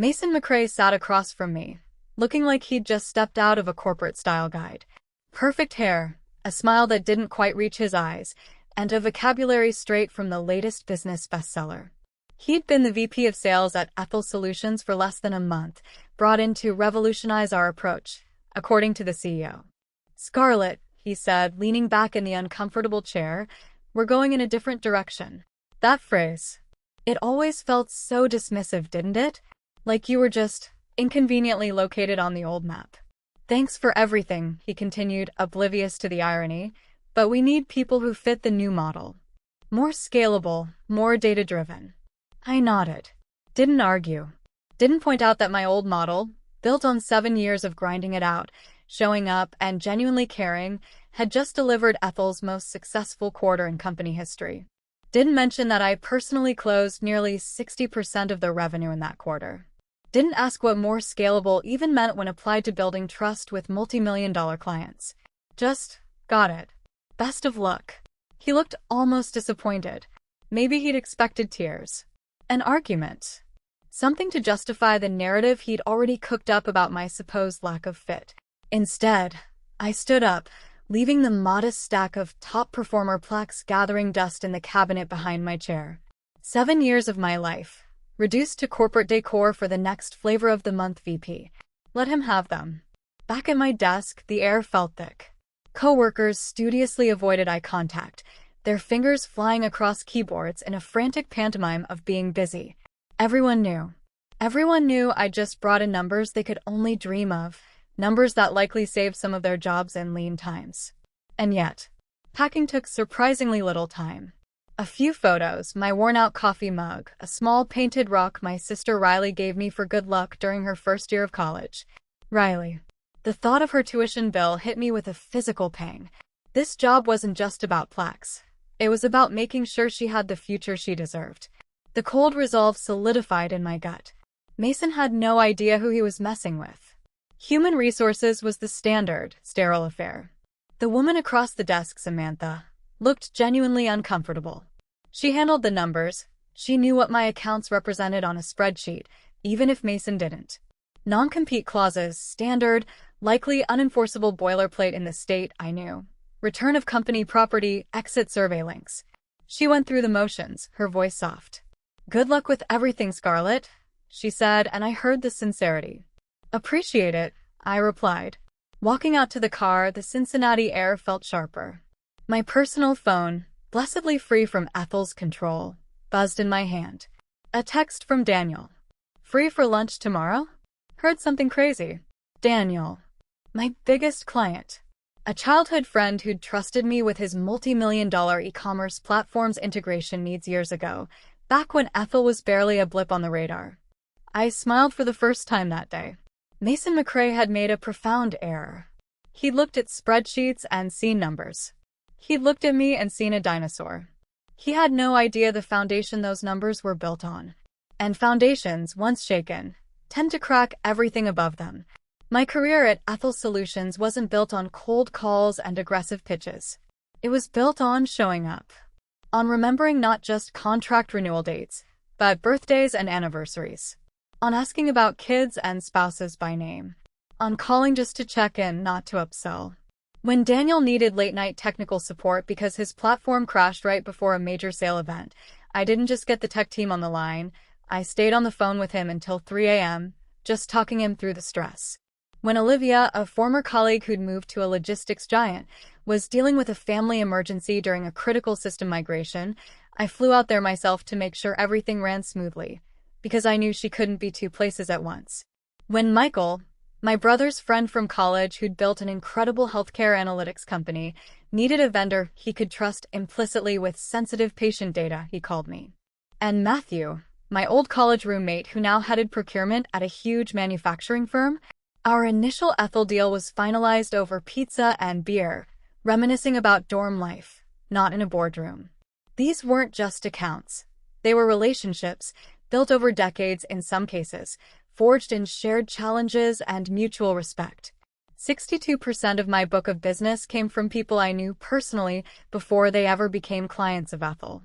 Mason McRae sat across from me, looking like he'd just stepped out of a corporate-style guide. Perfect hair, a smile that didn't quite reach his eyes, and a vocabulary straight from the latest business bestseller. He'd been the VP of Sales at Aethel Solutions for less than a month, brought in to revolutionize our approach, according to the CEO. "Scarlett," he said, leaning back in the uncomfortable chair, "we're going in a different direction." That phrase. It always felt so dismissive, didn't it? Like you were just inconveniently located on the old map. "Thanks for everything," he continued, oblivious to the irony, "but we need people who fit the new model. More scalable, more data-driven." I nodded. Didn't argue. Didn't point out that my old model, built on 7 years of grinding it out, showing up, and genuinely caring, had just delivered Aethel's most successful quarter in company history. Didn't mention that I personally closed nearly 60% of their revenue in that quarter. Didn't ask what more scalable even meant when applied to building trust with multi-million-dollar clients. Just got it. Best of luck. He looked almost disappointed. Maybe he'd expected tears. An argument. Something to justify the narrative he'd already cooked up about my supposed lack of fit. Instead, I stood up, leaving the modest stack of top performer plaques gathering dust in the cabinet behind my chair. 7 years of my life, reduced to corporate decor for the next flavor of the month VP. Let him have them. Back at my desk, the air felt thick. Coworkers studiously avoided eye contact, their fingers flying across keyboards in a frantic pantomime of being busy. Everyone knew. Everyone knew I just brought in numbers they could only dream of, numbers that likely saved some of their jobs in lean times. And yet, packing took surprisingly little time. A few photos, my worn-out coffee mug, a small painted rock my sister Riley gave me for good luck during her first year of college. Riley. The thought of her tuition bill hit me with a physical pang. This job wasn't just about plaques. It was about making sure she had the future she deserved. The cold resolve solidified in my gut. Mason had no idea who he was messing with. Human resources was the standard, sterile affair. The woman across the desk, Samantha, looked genuinely uncomfortable. She handled the numbers. She knew what my accounts represented on a spreadsheet, even if Mason didn't. Non-compete clauses, standard, likely unenforceable boilerplate in the state, I knew. Return of company property, exit survey links. She went through the motions, her voice soft. "Good luck with everything, Scarlett," she said, and I heard the sincerity. "Appreciate it," I replied. Walking out to the car, the Cincinnati air felt sharper. My personal phone, blessedly free from Aethel's control, buzzed in my hand. A text from Daniel. "Free for lunch tomorrow? Heard something crazy." Daniel. My biggest client. A childhood friend who'd trusted me with his multi-million-dollar e-commerce platform's integration needs years ago, back when Aethel was barely a blip on the radar. I smiled for the first time that day. Mason McRae had made a profound error. He'd looked at spreadsheets and seen numbers. He'd looked at me and seen a dinosaur. He had no idea the foundation those numbers were built on. And foundations, once shaken, tend to crack everything above them. My career at Aethel Solutions wasn't built on cold calls and aggressive pitches. It was built on showing up. On remembering not just contract renewal dates, but birthdays and anniversaries. On asking about kids and spouses by name. On calling just to check in, not to upsell. When Daniel needed late-night technical support because his platform crashed right before a major sale event, I didn't just get the tech team on the line, I stayed on the phone with him until 3 a.m., just talking him through the stress. When Olivia, a former colleague who'd moved to a logistics giant, was dealing with a family emergency during a critical system migration, I flew out there myself to make sure everything ran smoothly, because I knew she couldn't be 2 places at once. When Michael, my brother's friend from college who'd built an incredible healthcare analytics company, needed a vendor he could trust implicitly with sensitive patient data, he called me. And Matthew, my old college roommate who now headed procurement at a huge manufacturing firm, our initial Aethel deal was finalized over pizza and beer, reminiscing about dorm life, not in a boardroom. These weren't just accounts. They were relationships, built over decades in some cases, forged in shared challenges and mutual respect. 62% of my book of business came from people I knew personally before they ever became clients of Aethel.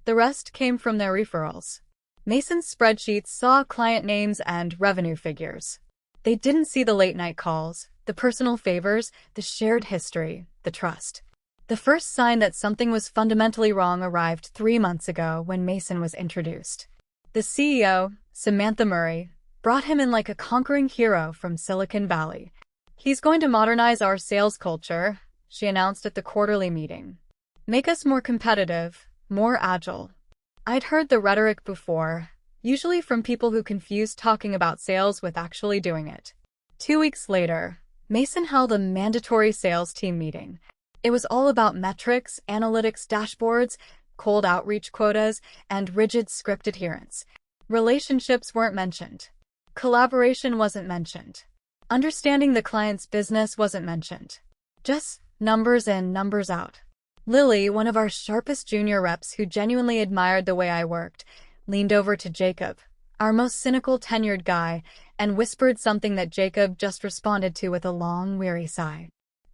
The rest came from their referrals. Mason's spreadsheets saw client names and revenue figures. They didn't see the late-night calls, the personal favors, the shared history, the trust. The first sign that something was fundamentally wrong arrived 3 months ago when Mason was introduced. The CEO, Samantha Murray, brought him in like a conquering hero from Silicon Valley. "He's going to modernize our sales culture," she announced at the quarterly meeting. "Make us more competitive, more agile." I'd heard the rhetoric before, usually from people who confused talking about sales with actually doing it. 2 weeks later, Mason held a mandatory sales team meeting. It was all about metrics, analytics dashboards, cold outreach quotas, and rigid script adherence. Relationships weren't mentioned. Collaboration wasn't mentioned. Understanding the client's business wasn't mentioned. Just numbers in, numbers out. Lily, one of our sharpest junior reps who genuinely admired the way I worked, leaned over to Jacob, our most cynical tenured guy, and whispered something that Jacob just responded to with a long, weary sigh.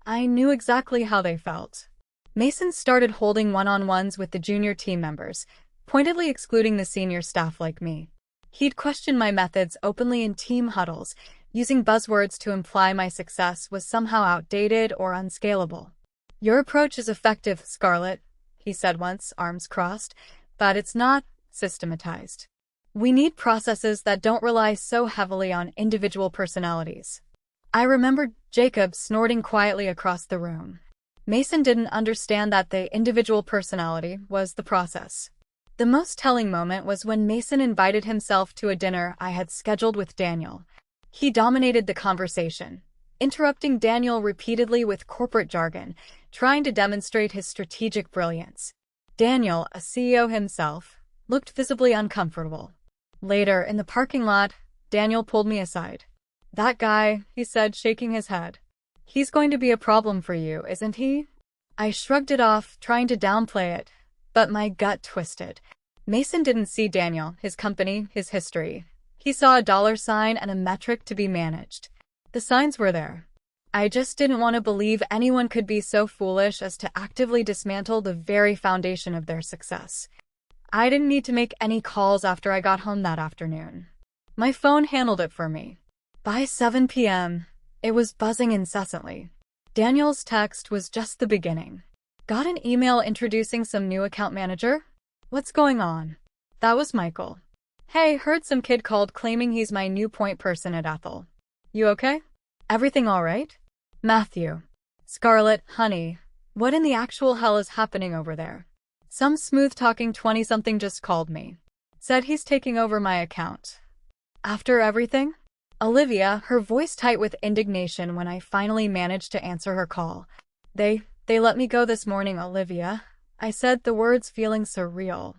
I knew exactly how they felt. Mason started holding one-on-ones with the junior team members, pointedly excluding the senior staff like me. He'd question my methods openly in team huddles, using buzzwords to imply my success was somehow outdated or unscalable. "Your approach is effective, Scarlett," he said once, arms crossed, "but it's not systematized. We need processes that don't rely so heavily on individual personalities." I remembered Jacob snorting quietly across the room. Mason didn't understand that the individual personality was the process. The most telling moment was when Mason invited himself to a dinner I had scheduled with Daniel. He dominated the conversation, interrupting Daniel repeatedly with corporate jargon, trying to demonstrate his strategic brilliance. Daniel, a CEO himself, looked visibly uncomfortable. Later, in the parking lot, Daniel pulled me aside. "That guy," he said, shaking his head. "He's going to be a problem for you, isn't he?" I shrugged it off, trying to downplay it, but my gut twisted. Mason didn't see Daniel, his company, his history. He saw a $sign and a metric to be managed. The signs were there. I just didn't want to believe anyone could be so foolish as to actively dismantle the very foundation of their success. I didn't need to make any calls after I got home that afternoon. My phone handled it for me. By 7 p.m., it was buzzing incessantly. Daniel's text was just the beginning. "Got an email introducing some new account manager? What's going on?" That was Michael. "Hey, heard some kid called claiming he's my new point person at Ethel. You okay? Everything all right?" Matthew. "Scarlett, honey, what in the actual hell is happening over there? Some smooth-talking 20-something just called me. Said he's taking over my account. After everything?" Olivia, her voice tight with indignation when I finally managed to answer her call. They let me go this morning, Olivia," I said, the words feeling surreal.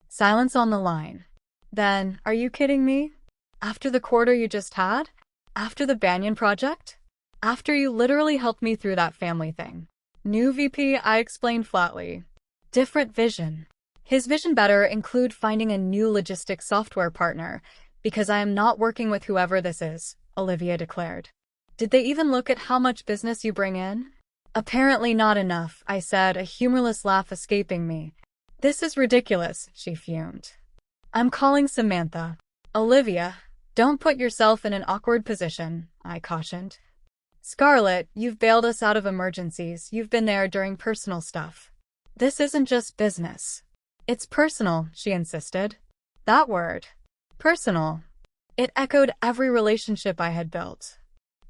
Silence on the line. "Then, are you kidding me? After the quarter you just had? After the Banyan project? After you literally helped me through that family thing?" "New VP," I explained flatly. "Different vision. His vision better include finding a new logistics software partner, because I am not working with whoever this is," Olivia declared. "Did they even look at how much business you bring in?" "Apparently not enough," I said, a humorless laugh escaping me. "This is ridiculous," she fumed. "I'm calling Samantha." "Olivia, don't put yourself in an awkward position," I cautioned. "Scarlett, you've bailed us out of emergencies. You've been there during personal stuff. This isn't just business. It's personal," she insisted. That word. Personal. It echoed every relationship I had built.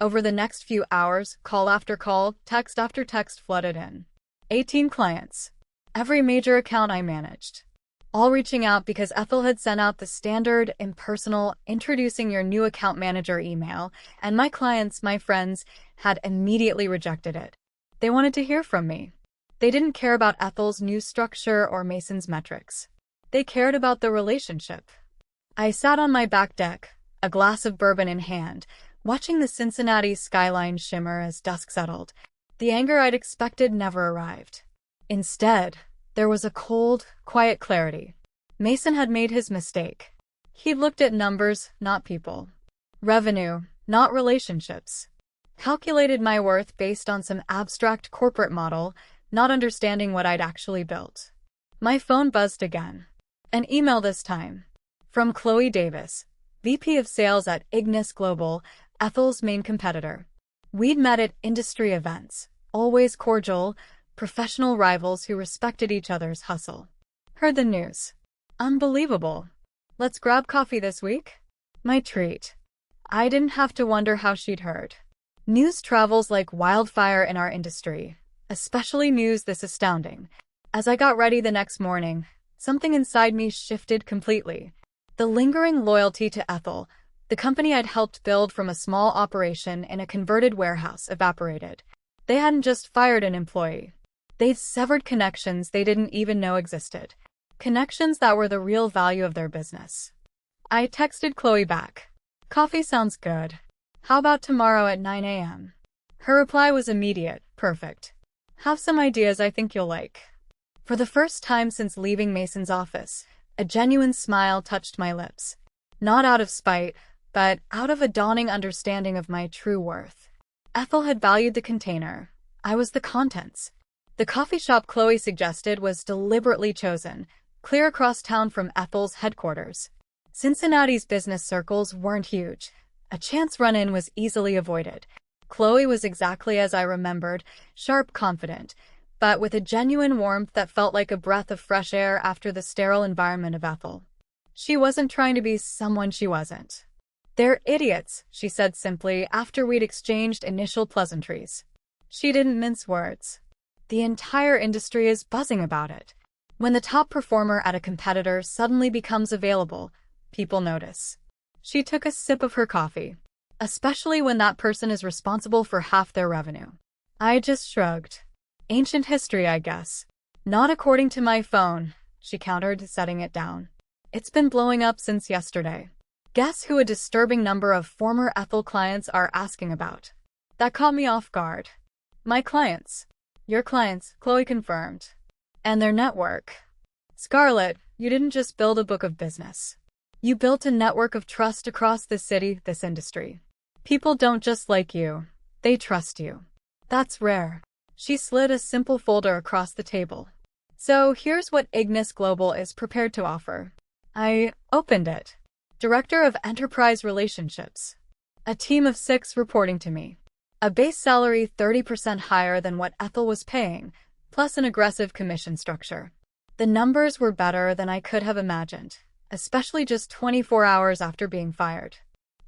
Over the next few hours, call after call, text after text flooded in. 18 clients. Every major account I managed. All reaching out because Ethel had sent out the standard, impersonal, introducing your new account manager email, and my clients, my friends, had immediately rejected it. They wanted to hear from me. They didn't care about Ethel's new structure or Mason's metrics. They cared about the relationship. I sat on my back deck, a glass of bourbon in hand, watching the Cincinnati skyline shimmer as dusk settled. The anger I'd expected never arrived. Instead, there was a cold, quiet clarity. Mason had made his mistake. He'd looked at numbers, not people. Revenue, not relationships. Calculated my worth based on some abstract corporate model, not understanding what I'd actually built. My phone buzzed again. An email this time. From Chloe Davis, VP of Sales at Ignis Global, Ethel's main competitor. We'd met at industry events, always cordial, professional rivals who respected each other's hustle. Heard the news. Unbelievable. Let's grab coffee this week? My treat. I didn't have to wonder how she'd heard. News travels like wildfire in our industry, especially news this astounding. As I got ready the next morning, something inside me shifted completely. The lingering loyalty to Ethel, the company I'd helped build from a small operation in a converted warehouse, evaporated. They hadn't just fired an employee. They'd severed connections they didn't even know existed. Connections that were the real value of their business. I texted Chloe back. Coffee sounds good. How about tomorrow at 9 a.m.? Her reply was immediate. Perfect. Have some ideas I think you'll like. For the first time since leaving Mason's office, a genuine smile touched my lips. Not out of spite, but out of a dawning understanding of my true worth. Ethel had valued the container. I was the contents. The coffee shop Chloe suggested was deliberately chosen, clear across town from Ethel's headquarters. Cincinnati's business circles weren't huge. A chance run-in was easily avoided. Chloe was exactly as I remembered, sharp, confident, but with a genuine warmth that felt like a breath of fresh air after the sterile environment of Ethel. She wasn't trying to be someone she wasn't. They're idiots, she said simply after we'd exchanged initial pleasantries. She didn't mince words. The entire industry is buzzing about it. When the top performer at a competitor suddenly becomes available, people notice. She took a sip of her coffee, especially when that person is responsible for half their revenue. I just shrugged. Ancient history, I guess. Not according to my phone, she countered, setting it down. It's been blowing up since yesterday. Guess who a disturbing number of former Ethel clients are asking about? That caught me off guard. My clients. Your clients, Chloe confirmed. And their network. Scarlett, you didn't just build a book of business. You built a network of trust across this city, this industry. People don't just like you. They trust you. That's rare. She slid a simple folder across the table. So here's what Ignis Global is prepared to offer. I opened it. Director of Enterprise Relationships. A team of 6 reporting to me. A base salary 30% higher than what Ethel was paying, plus an aggressive commission structure. The numbers were better than I could have imagined, especially just 24 hours after being fired.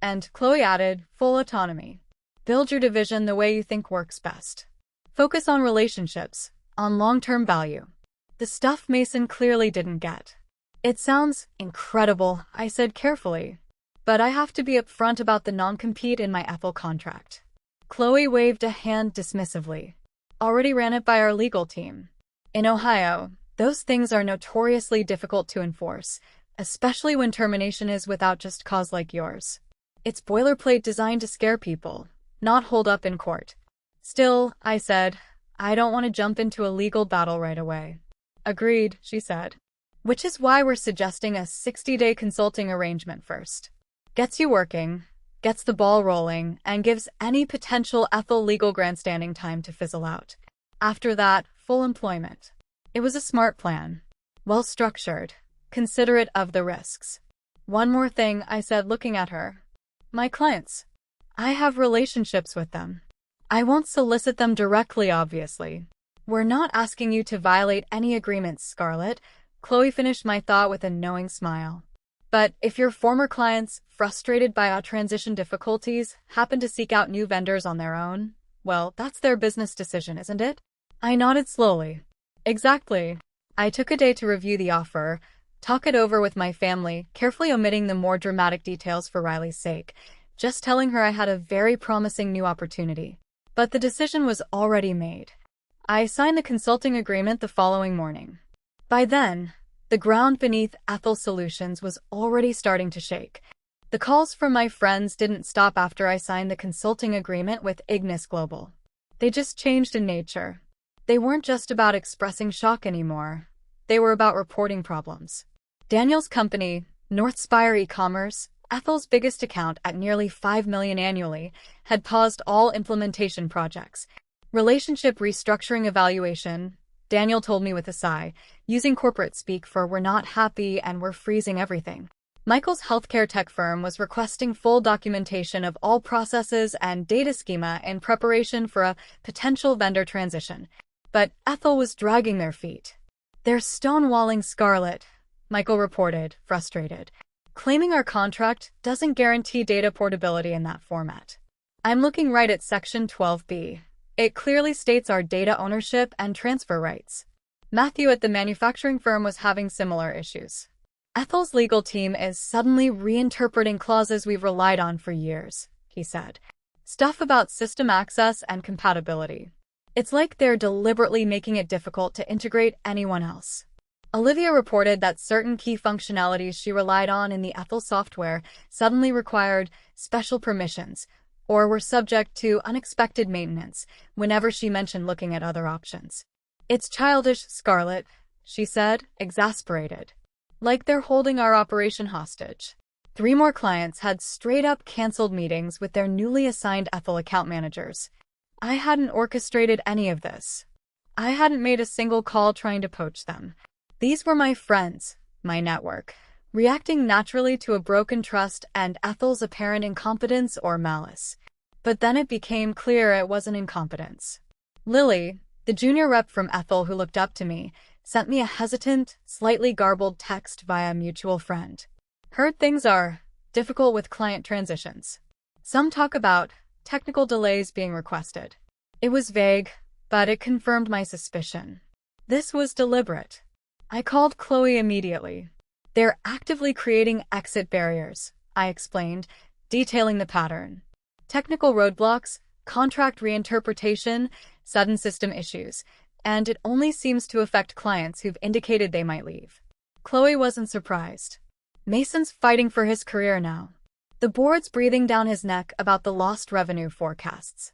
And Chloe added, full autonomy. Build your division the way you think works best. Focus on relationships, on long-term value. The stuff Mason clearly didn't get. It sounds incredible, I said carefully. But I have to be upfront about the non-compete in my Ethel contract. Chloe waved a hand dismissively. Already ran it by our legal team. In Ohio, those things are notoriously difficult to enforce, especially when termination is without just cause like yours. It's boilerplate designed to scare people, not hold up in court. Still, I said, I don't want to jump into a legal battle right away. Agreed, she said. Which is why we're suggesting a 60-day consulting arrangement first. Gets you working, gets the ball rolling, and gives any potential Ethel legal grandstanding time to fizzle out. After that, full employment. It was a smart plan. Well-structured, considerate of the risks. One more thing, I said, looking at her. My clients. I have relationships with them. I won't solicit them directly, obviously. We're not asking you to violate any agreements, Scarlett. Chloe finished my thought with a knowing smile. But if your former clients, frustrated by our transition difficulties, happen to seek out new vendors on their own, well, that's their business decision, isn't it? I nodded slowly. Exactly. I took a day to review the offer, talk it over with my family, carefully omitting the more dramatic details for Riley's sake, just telling her I had a very promising new opportunity. But the decision was already made. I signed the consulting agreement the following morning. By then, the ground beneath Aethel Solutions was already starting to shake. The calls from my friends didn't stop after I signed the consulting agreement with Ignis Global. They just changed in nature. They weren't just about expressing shock anymore. They were about reporting problems. Daniel's company, Northspire E-commerce, Ethel's biggest account at nearly $5 million annually, had paused all implementation projects. Relationship restructuring evaluation, Daniel told me with a sigh, using corporate speak for "we're not happy and we're freezing everything." Michael's healthcare tech firm was requesting full documentation of all processes and data schema in preparation for a potential vendor transition. But Aethel was dragging their feet. "They're stonewalling Scarlett," Michael reported, frustrated, claiming our contract doesn't guarantee data portability in that format. "I'm looking right at Section 12B. It clearly states our data ownership and transfer rights." Matthew at the manufacturing firm was having similar issues. "Ethel's legal team is suddenly reinterpreting clauses we've relied on for years," he said. "Stuff about system access and compatibility. It's like they're deliberately making it difficult to integrate anyone else." Olivia reported that certain key functionalities she relied on in the Aethel software suddenly required special permissions or were subject to unexpected maintenance whenever she mentioned looking at other options. "It's childish, Scarlett," she said, exasperated. "Like they're holding our operation hostage." 3 more clients had straight-up canceled meetings with their newly assigned Aethel account managers. I hadn't orchestrated any of this. I hadn't made a single call trying to poach them. These were my friends, my network, reacting naturally to a broken trust and Aethel's apparent incompetence or malice. But then it became clear it wasn't incompetence. Lily, the junior rep from Aethel who looked up to me, sent me a hesitant, slightly garbled text via a mutual friend. "Heard things are difficult with client transitions. Some talk about technical delays being requested." It was vague, but it confirmed my suspicion. This was deliberate. I called Chloe immediately. "They're actively creating exit barriers," I explained, detailing the pattern. "Technical roadblocks, contract reinterpretation, sudden system issues, and it only seems to affect clients who've indicated they might leave." Chloe wasn't surprised. "Mason's fighting for his career now. The board's breathing down his neck about the lost revenue forecasts.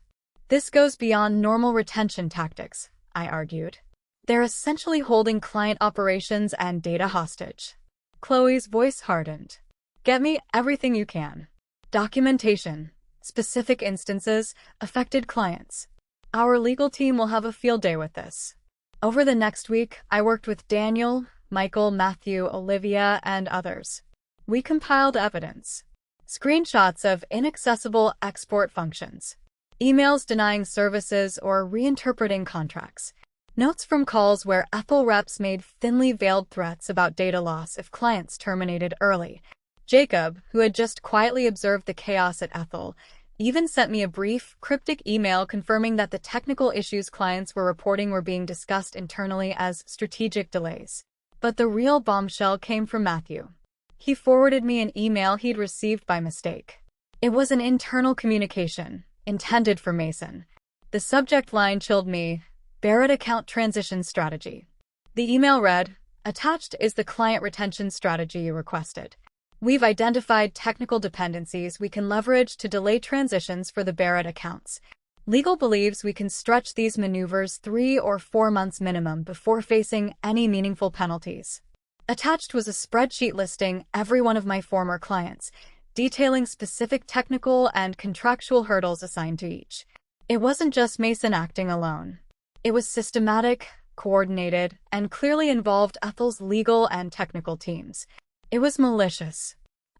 This goes beyond normal retention tactics," I argued. "They're essentially holding client operations and data hostage." Chloe's voice hardened. "Get me everything you can. Documentation, specific instances, affected clients. Our legal team will have a field day with this." Over the next week, I worked with Daniel, Michael, Matthew, Olivia, and others. We compiled evidence. Screenshots of inaccessible export functions. Emails denying services or reinterpreting contracts. Notes from calls where Aethel reps made thinly veiled threats about data loss if clients terminated early. Jacob, who had just quietly observed the chaos at Aethel, even sent me a brief, cryptic email confirming that the technical issues clients were reporting were being discussed internally as strategic delays. But the real bombshell came from Matthew. He forwarded me an email he'd received by mistake. It was an internal communication, intended for Mason. The subject line chilled me: "Barrett account transition strategy." The email read, "Attached is the client retention strategy you requested. We've identified technical dependencies we can leverage to delay transitions for the Barrett accounts. Legal believes we can stretch these maneuvers 3 or 4 months minimum before facing any meaningful penalties." Attached was a spreadsheet listing every one of my former clients, detailing specific technical and contractual hurdles assigned to each. It wasn't just Mason acting alone. It was systematic, coordinated, and clearly involved Aethel's legal and technical teams. It was malicious.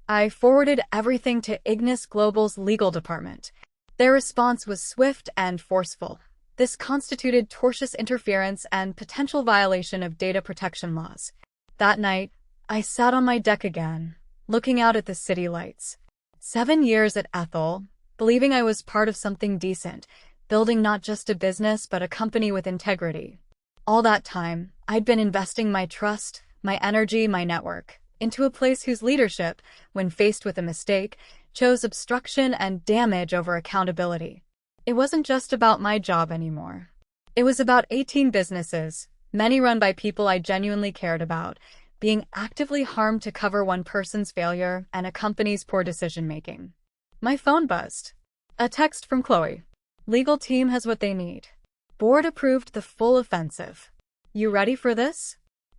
I forwarded everything to Ignis Global's legal department. Their response was swift and forceful. This constituted tortious interference and potential violation of data protection laws. That night, I sat on my deck again, looking out at the city lights. 7 years at Aethel, believing I was part of something decent, building not just a business but a company with integrity. All that time, I'd been investing my trust, my energy, my network into a place whose leadership, when faced with a mistake, chose obstruction and damage over accountability. It wasn't just about my job anymore. It was about 18 businesses, many run by people I genuinely cared about, being actively harmed to cover one person's failure and a company's poor decision-making. My phone buzzed. A text from Chloe. "Legal team has what they need. Board approved the full offensive. You ready for this?"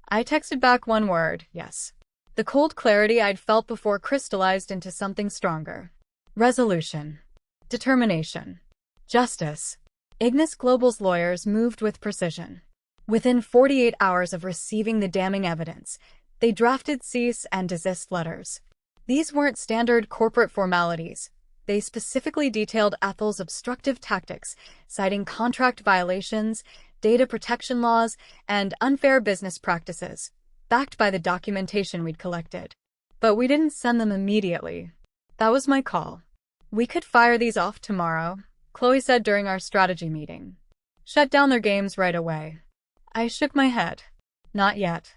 I texted back one word: yes. The cold clarity I'd felt before crystallized into something stronger. Resolution. Determination. Justice. Ignis Global's lawyers moved with precision. Within 48 hours of receiving the damning evidence, they drafted cease and desist letters. These weren't standard corporate formalities. They specifically detailed Ethel's obstructive tactics, citing contract violations, data protection laws, and unfair business practices, backed by the documentation we'd collected. But we didn't send them immediately. That was my call. We could fire these off tomorrow, Chloe said during our strategy meeting. Shut down their games right away. I shook my head. Not yet.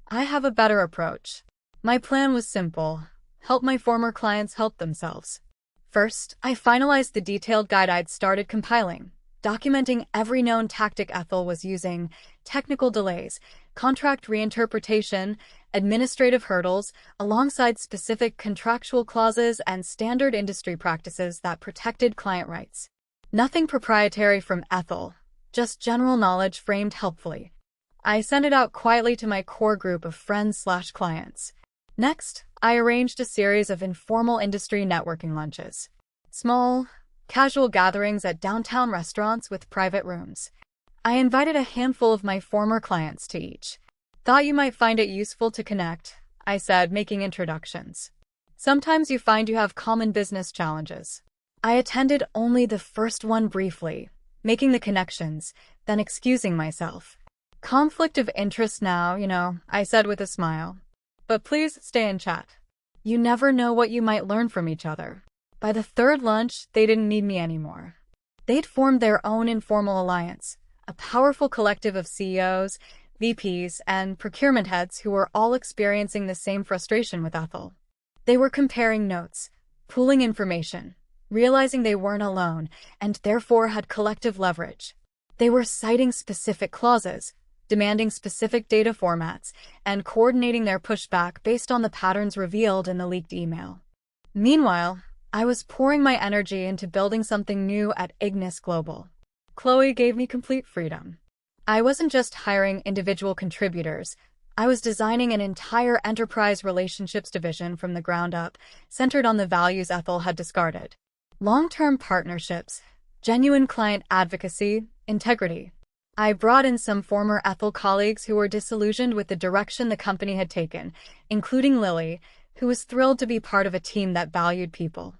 I have a better approach. My plan was simple. Help my former clients help themselves. First, I finalized the detailed guide I'd started compiling, documenting every known tactic Ethel was using, technical delays, contract reinterpretation, administrative hurdles, alongside specific contractual clauses and standard industry practices that protected client rights. Nothing proprietary from Ethel, just general knowledge framed helpfully. I sent it out quietly to my core group of friends/clients. Next, I arranged a series of informal industry networking lunches. Small, casual gatherings at downtown restaurants with private rooms. I invited a handful of my former clients to each. Thought you might find it useful to connect, I said, making introductions. Sometimes you find you have common business challenges. I attended only the first one briefly, making the connections, then excusing myself. Conflict of interest now, I said with a smile. But please stay and chat. You never know what you might learn from each other. By the third lunch, they didn't need me anymore. They'd formed their own informal alliance, a powerful collective of CEOs, VPs, and procurement heads who were all experiencing the same frustration with Ethel. They were comparing notes, pooling information, realizing they weren't alone, and therefore had collective leverage. They were citing specific clauses, demanding specific data formats, and coordinating their pushback based on the patterns revealed in the leaked email. Meanwhile, I was pouring my energy into building something new at Ignis Global. Chloe gave me complete freedom. I wasn't just hiring individual contributors. I was designing an entire enterprise relationships division from the ground up, centered on the values Ethel had discarded. Long-term partnerships, genuine client advocacy, integrity. I brought in some former Ethel colleagues who were disillusioned with the direction the company had taken, including Lily, who was thrilled to be part of a team that valued people.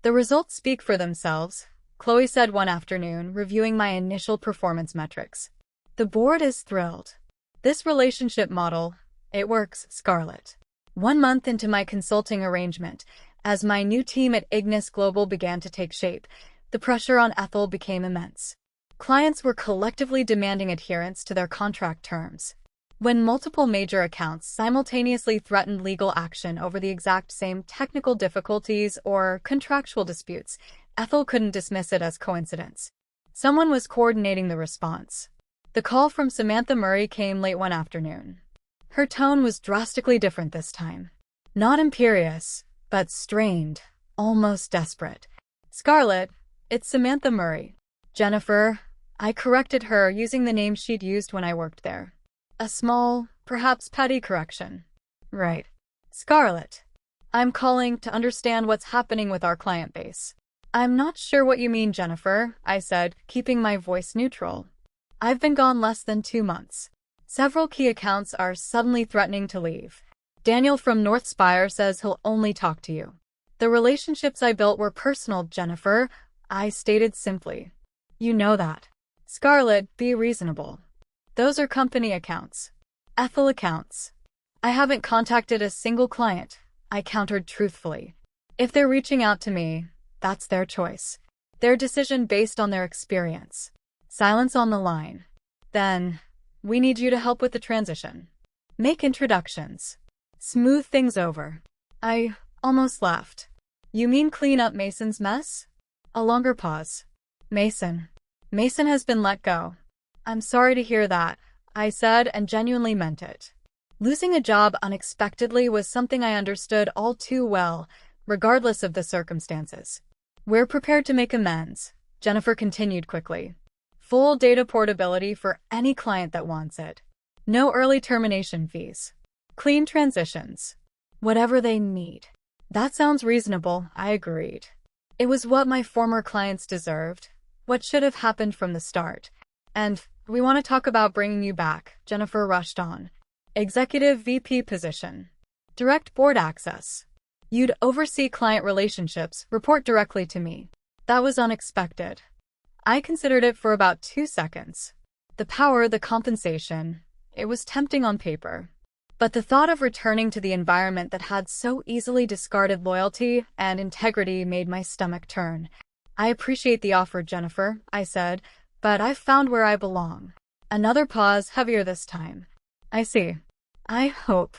The results speak for themselves, Chloe said one afternoon, reviewing my initial performance metrics. The board is thrilled. This relationship model, it works, Scarlett. 1 month into my consulting arrangement, as my new team at Ignis Global began to take shape, the pressure on Ethel became immense. Clients were collectively demanding adherence to their contract terms. When multiple major accounts simultaneously threatened legal action over the exact same technical difficulties or contractual disputes, Ethel couldn't dismiss it as coincidence. Someone was coordinating the response. The call from Samantha Murray came late one afternoon. Her tone was drastically different this time. Not imperious, but strained, almost desperate. Scarlett, it's Samantha Murray. Jennifer, I corrected her using the name she'd used when I worked there. A small, perhaps petty correction. Right. Scarlett, I'm calling to understand what's happening with our client base. I'm not sure what you mean, Jennifer, I said, keeping my voice neutral. I've been gone less than 2 months. Several key accounts are suddenly threatening to leave. Daniel from North Spire says he'll only talk to you. The relationships I built were personal, Jennifer, I stated simply. You know that. Scarlett, be reasonable. Those are company accounts. Ethel accounts. I haven't contacted a single client, I countered truthfully. If they're reaching out to me, that's their choice. Their decision based on their experience. Silence on the line. Then, we need you to help with the transition. Make introductions. Smooth things over. I almost laughed. You mean clean up Mason's mess? A longer pause. Mason has been let go. I'm sorry to hear that, I said, and genuinely meant it. Losing a job unexpectedly was something I understood all too well, regardless of the circumstances. We're prepared to make amends, Jennifer continued quickly. Full data portability for any client that wants it. No early termination fees. Clean transitions. Whatever they need. That sounds reasonable, I agreed. It was what my former clients deserved, what should have happened from the start. And we want to talk about bringing you back, Jennifer rushed on. Executive VP position. Direct board access. You'd oversee client relationships, report directly to me. That was unexpected. I considered it for about 2 seconds. The power, the compensation, it was tempting on paper. But the thought of returning to the environment that had so easily discarded loyalty and integrity made my stomach turn. I appreciate the offer, Jennifer, I said, but I've found where I belong. Another pause, heavier this time. I see. I hope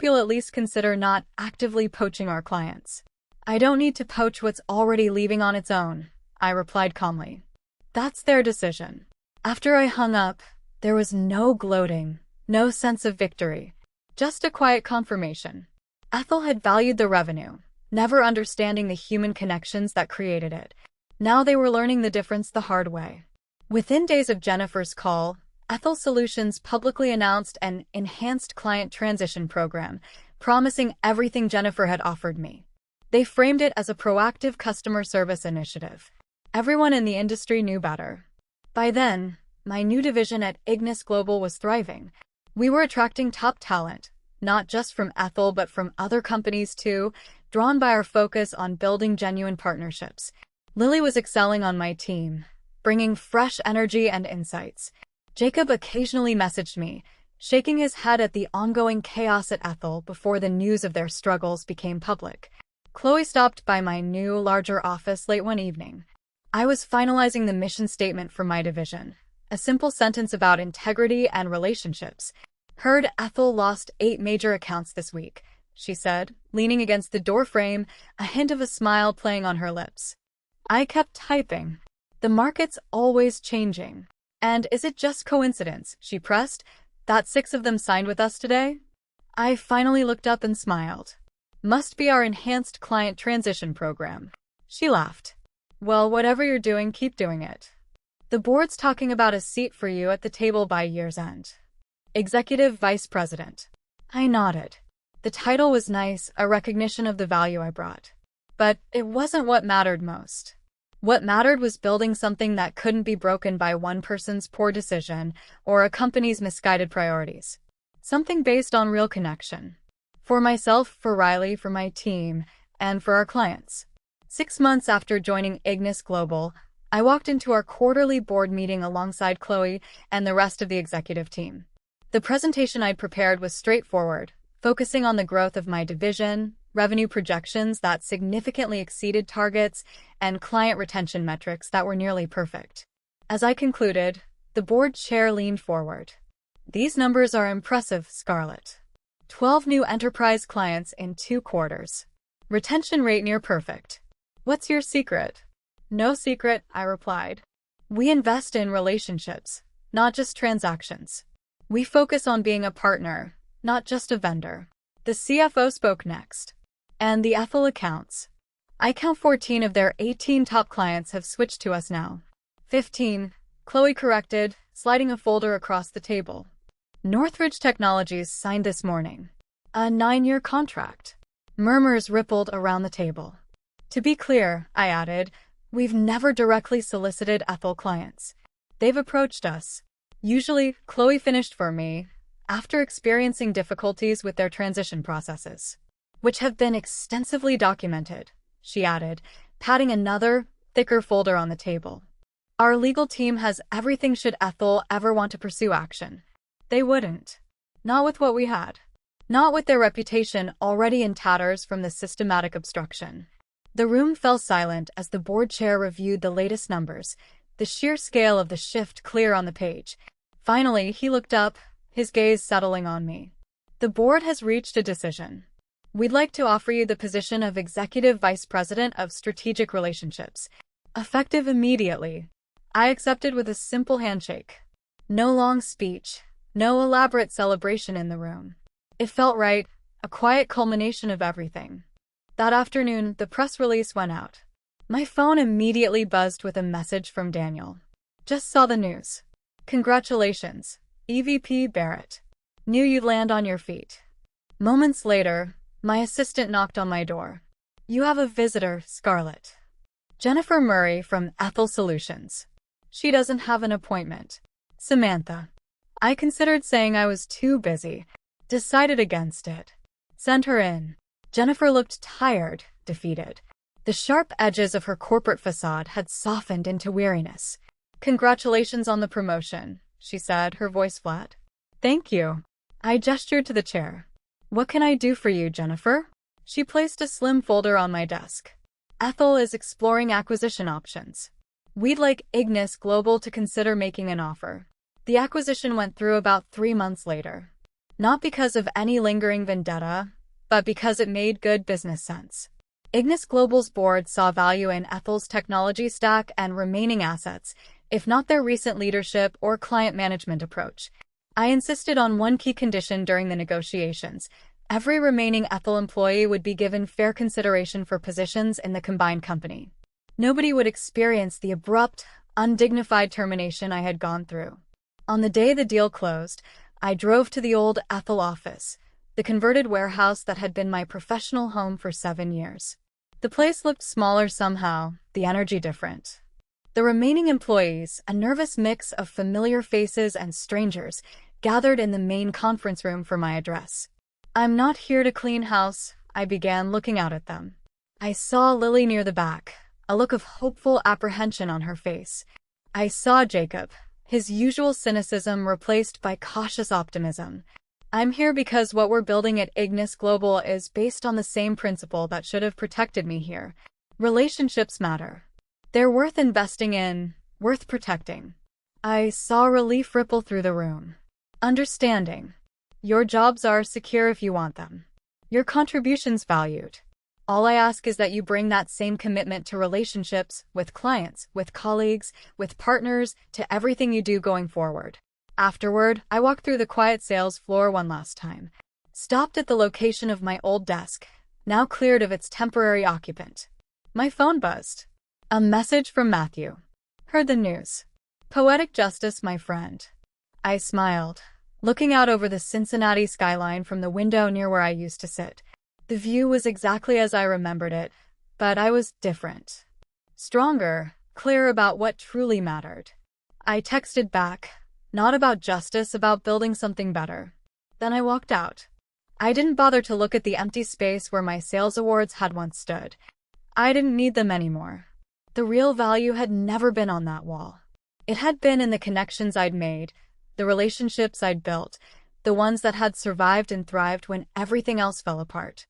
you'll at least consider not actively poaching our clients. I don't need to poach what's already leaving on its own, I replied calmly. That's their decision. After I hung up, there was no gloating, no sense of victory, just a quiet confirmation. Ethel had valued the revenue, never understanding the human connections that created it. Now they were learning the difference the hard way. Within days of Jennifer's call, Aethel Solutions publicly announced an enhanced client transition program, promising everything Jennifer had offered me. They framed it as a proactive customer service initiative. Everyone in the industry knew better. By then, my new division at Ignis Global was thriving. We were attracting top talent, not just from Ethel but from other companies too, drawn by our focus on building genuine partnerships. Lily was excelling on my team, bringing fresh energy and insights. Jacob occasionally messaged me, shaking his head at the ongoing chaos at Ethel before the news of their struggles became public. Chloe stopped by my new, larger office late one evening. I was finalizing the mission statement for my division, a simple sentence about integrity and relationships. Heard Ethel lost 8 major accounts this week, she said, leaning against the doorframe, a hint of a smile playing on her lips. I kept typing. The market's always changing. And is it just coincidence, she pressed, that 6 of them signed with us today? I finally looked up and smiled. Must be our enhanced client transition program. She laughed. Well, whatever you're doing, keep doing it. The board's talking about a seat for you at the table by year's end. Executive Vice President. I nodded. The title was nice, a recognition of the value I brought. But it wasn't what mattered most. What mattered was building something that couldn't be broken by one person's poor decision or a company's misguided priorities. Something based on real connection. For myself, for Riley, for my team, and for our clients. 6 months after joining Ignis Global, I walked into our quarterly board meeting alongside Chloe and the rest of the executive team. The presentation I'd prepared was straightforward, focusing on the growth of my division, revenue projections that significantly exceeded targets, and client retention metrics that were nearly perfect. As I concluded, the board chair leaned forward. These numbers are impressive, Scarlett. 12 new enterprise clients in 2 quarters. Retention rate near perfect. What's your secret? No secret, I replied. We invest in relationships, not just transactions. We focus on being a partner, not just a vendor. The CFO spoke next. And the Ethel accounts. I count 14 of their 18 top clients have switched to us now. 15, Chloe corrected, sliding a folder across the table. Northridge Technologies signed this morning. A 9-year contract. Murmurs rippled around the table. To be clear, I added, we've never directly solicited Ethel clients. They've approached us. Usually, Chloe finished for me, after experiencing difficulties with their transition processes, which have been extensively documented, she added, patting another, thicker folder on the table. Our legal team has everything should Ethel ever want to pursue action. They wouldn't. Not with what we had. Not with their reputation already in tatters from the systematic obstruction. The room fell silent as the board chair reviewed the latest numbers, the sheer scale of the shift clear on the page. Finally, he looked up, his gaze settling on me. The board has reached a decision. We'd like to offer you the position of Executive Vice President of Strategic Relationships, effective immediately. I accepted with a simple handshake. No long speech, no elaborate celebration in the room. It felt right, a quiet culmination of everything. That afternoon, the press release went out. My phone immediately buzzed with a message from Daniel. Just saw the news. Congratulations, EVP Barrett. Knew you'd land on your feet. Moments later, my assistant knocked on my door. You have a visitor, Scarlett. Jennifer Murray from Aethel Solutions. She doesn't have an appointment. Samantha. I considered saying I was too busy. Decided against it. Send her in. Jennifer looked tired, defeated. The sharp edges of her corporate facade had softened into weariness. "Congratulations on the promotion," she said, her voice flat. "Thank you." I gestured to the chair. "What can I do for you, Jennifer?" She placed a slim folder on my desk. "Ethel is exploring acquisition options. We'd like Ignis Global to consider making an offer." The acquisition went through about 3 months later. Not because of any lingering vendetta, but because it made good business sense. Ignis Global's board saw value in Ethel's technology stack and remaining assets, if not their recent leadership or client management approach. I insisted on one key condition during the negotiations. Every remaining Ethel employee would be given fair consideration for positions in the combined company. Nobody would experience the abrupt, undignified termination I had gone through. On the day the deal closed, I drove to the old Ethel office, the converted warehouse that had been my professional home for 7 years. The place looked smaller somehow, the energy different. The remaining employees, a nervous mix of familiar faces and strangers, gathered in the main conference room for my address. "I'm not here to clean house," I began, looking out at them. I saw Lily near the back, a look of hopeful apprehension on her face. I saw Jacob, his usual cynicism replaced by cautious optimism. "I'm here because what we're building at Ignis Global is based on the same principle that should have protected me here. Relationships matter. They're worth investing in, worth protecting." I saw relief ripple through the room. "Understanding. Your jobs are secure if you want them. Your contributions valued. All I ask is that you bring that same commitment to relationships, with clients, with colleagues, with partners, to everything you do going forward." Afterward, I walked through the quiet sales floor one last time. Stopped at the location of my old desk, now cleared of its temporary occupant. My phone buzzed. A message from Matthew. "Heard the news. Poetic justice, my friend." I smiled, looking out over the Cincinnati skyline from the window near where I used to sit. The view was exactly as I remembered it, but I was different. Stronger, clear about what truly mattered. I texted back, not about justice, about building something better. Then I walked out. I didn't bother to look at the empty space where my sales awards had once stood. I didn't need them anymore. The real value had never been on that wall. It had been in the connections I'd made, the relationships I'd built, the ones that had survived and thrived when everything else fell apart.